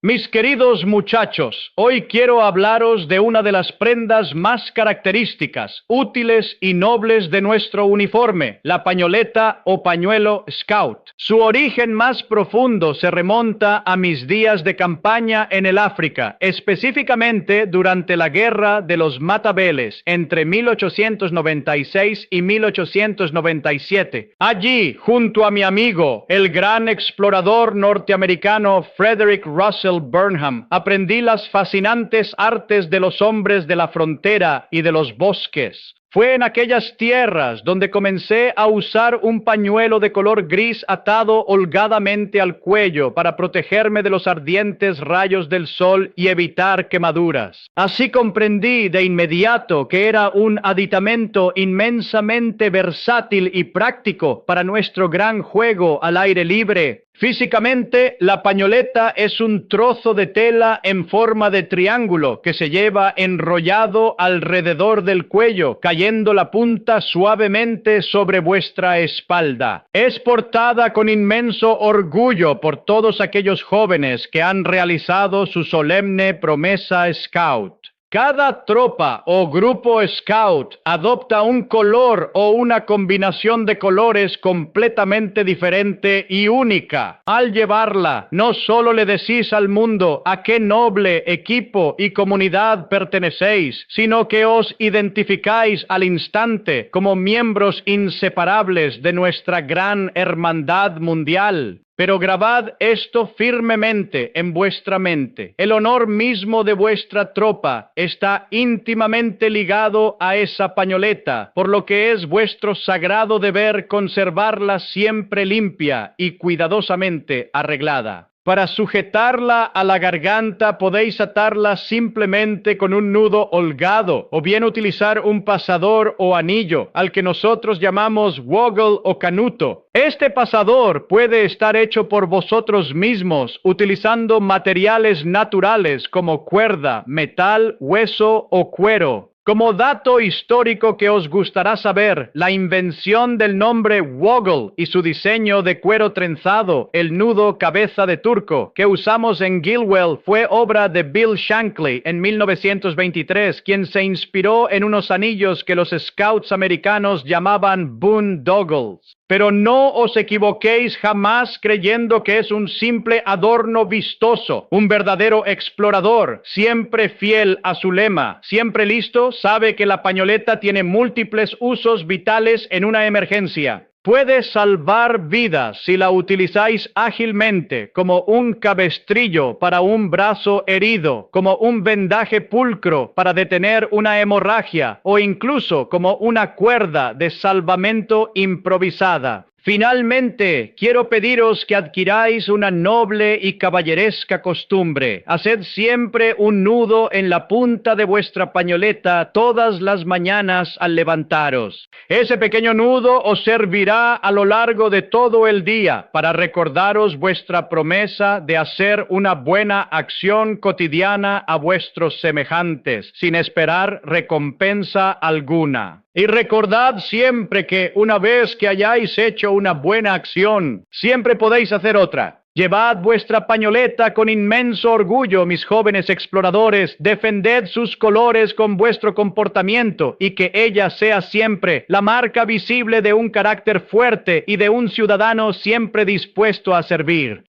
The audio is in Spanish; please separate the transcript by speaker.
Speaker 1: Mis queridos muchachos, hoy quiero hablaros de una de las prendas más características, útiles y nobles de nuestro uniforme, la pañoleta o pañuelo Scout. Su origen más profundo se remonta a mis días de campaña en el África, específicamente durante la Guerra de los Matabeles entre 1896 y 1897. Allí, junto a mi amigo, el gran explorador norteamericano Frederick Russell Burnham, aprendí las fascinantes artes de los hombres de la frontera y de los bosques. Fue en aquellas tierras donde comencé a usar un pañuelo de color gris atado holgadamente al cuello para protegerme de los ardientes rayos del sol y evitar quemaduras. Así comprendí de inmediato que era un aditamento inmensamente versátil y práctico para nuestro gran juego al aire libre. Físicamente, la pañoleta es un trozo de tela en forma de triángulo que se lleva enrollado alrededor del cuello, cayendo la punta suavemente sobre vuestra espalda. Es portada con inmenso orgullo por todos aquellos jóvenes que han realizado su solemne promesa Scout. Cada tropa o grupo Scout adopta un color o una combinación de colores completamente diferente y única. Al llevarla, no solo le decís al mundo a qué noble equipo y comunidad pertenecéis, sino que os identificáis al instante como miembros inseparables de nuestra gran hermandad mundial. Pero grabad esto firmemente en vuestra mente. El honor mismo de vuestra tropa está íntimamente ligado a esa pañoleta, por lo que es vuestro sagrado deber conservarla siempre limpia y cuidadosamente arreglada. Para sujetarla a la garganta podéis atarla simplemente con un nudo holgado o bien utilizar un pasador o anillo, al que nosotros llamamos woggle o canuto. Este pasador puede estar hecho por vosotros mismos utilizando materiales naturales como cuerda, metal, hueso o cuero. Como dato histórico que os gustará saber, la invención del nombre woggle y su diseño de cuero trenzado, el nudo cabeza de turco, que usamos en Gilwell, fue obra de Bill Shankly en 1923, quien se inspiró en unos anillos que los scouts americanos llamaban boondoggles. Pero no os equivoquéis jamás creyendo que es un simple adorno vistoso. Un verdadero explorador, siempre fiel a su lema, siempre listo, sabe que la pañoleta tiene múltiples usos vitales en una emergencia. Puede salvar vidas si la utilizáis ágilmente, como un cabestrillo para un brazo herido, como un vendaje pulcro para detener una hemorragia, o incluso como una cuerda de salvamento improvisada. Finalmente, quiero pediros que adquiráis una noble y caballeresca costumbre. Haced siempre un nudo en la punta de vuestra pañoleta todas las mañanas al levantaros. Ese pequeño nudo os servirá a lo largo de todo el día para recordaros vuestra promesa de hacer una buena acción cotidiana a vuestros semejantes, sin esperar recompensa alguna. Y recordad siempre que una vez que hayáis hecho una buena acción, siempre podéis hacer otra. Llevad vuestra pañoleta con inmenso orgullo, mis jóvenes exploradores. Defended sus colores con vuestro comportamiento y que ella sea siempre la marca visible de un carácter fuerte y de un ciudadano siempre dispuesto a servir.